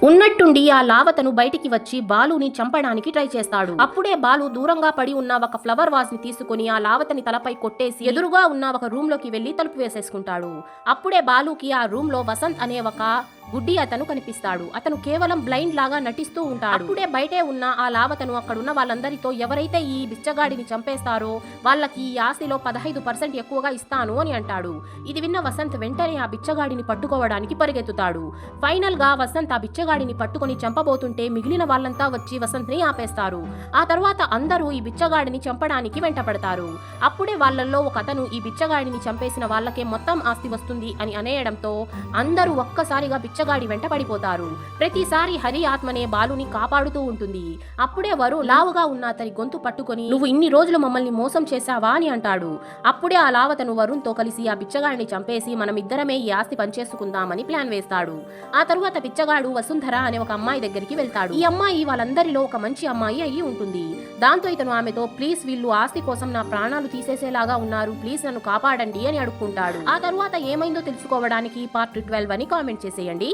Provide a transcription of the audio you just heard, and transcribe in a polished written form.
ఉన్నట్టుండి ఆ లావతను బయటికి వచ్చి బాలుని చంపడానికి ట్రై చేస్తాడు. అప్పుడే బాలు దూరంగా పడి ఉన్న ఒక ఫ్లవర్ వాజ్ ని తీసుకుని ఆ లావతని తలపై కొట్టేసి ఎదురుగా ఉన్న ఒక రూమ్ లోకి వెళ్లి తలుపు వేసేసుకుంటాడు. అప్పుడే బాలుకి ఆ రూమ్ లో వసంత్ అనే ఒక గుడ్డి అతను కనిపిస్తాడు. అతను కేవలం బ్లైండ్ లాగా నటిస్తూ ఉంటాడు. అప్పుడే బయటే ఉన్న ఆ లావతను అక్కడున్న వాళ్ళందరితో ఎవరైతే ఈ బిచ్చగాడిని చంపేస్తారో వాళ్ళకి ఈ ఆస్తిలో 15% ఎక్కువగా ఇస్తాను అని అంటాడు. ఇది విన్న వసంత్ వెంటనే ఆ బిచ్చగాడిని పట్టుకోవడానికి పరిగెత్తుతాడు. ఫైనల్ గా వసంత్ ఆ బిచ్చగాడిని పట్టుకొని చంపబోతుంటే మిగిలిన వాళ్ళంతా వచ్చి వసంత్ ని ఆపేస్తారు. ఆ తర్వాత అందరూ ఈ బిచ్చగాడిని చంపడానికి వెంటపడతారు. అప్పుడే వాళ్ళల్లో ఒక అతను ఈ బిచ్చగాడిని చంపేసిన వాళ్ళకే మొత్తం ఆస్తి వస్తుంది అని అనేయడంతో అందరూ ఒక్కసారిగా బిచ్చగాడి వెంట పడిపోతారు. ప్రతిసారి హరి ఆత్మనే బాలుని కాపాడుతూ ఉంటుంది. అప్పుడే వరు లావుగా ఉన్న అతని గొంతు పట్టుకొని నువ్వు ఇన్ని రోజులు మమ్మల్ని మోసం చేశావా అని అంటాడు. అప్పుడే ఆ లావతను వరుణ్ తో కలిసి ఆ బిచ్చగాడిని చంపేసి మనం ఇద్దరమే ఈ ఆస్తి పంచేసుకుందామని ప్లాన్ వేస్తాడు. ఆ తరువాత బిచ్చగాడు వసుంధర అనే ఒక అమ్మాయి దగ్గరికి వెళ్తాడు. ఈ అమ్మాయి వాళ్ళందరిలో ఒక మంచి అమ్మాయి అయ్యి ఉంటుంది. దాంతో ఇతను ఆమెతో ప్లీజ్ వీళ్ళు ఆస్తి కోసం నా ప్రాణాలు తీసేసేలాగా ఉన్నారు, ప్లీజ్ నన్ను కాపాడండి అని అడుక్కుంటాడు. ఆ తరువాత ఏమైందో తెలుసుకోవడానికి పార్ట్ 12 అని కామెంట్ చేసేయండి.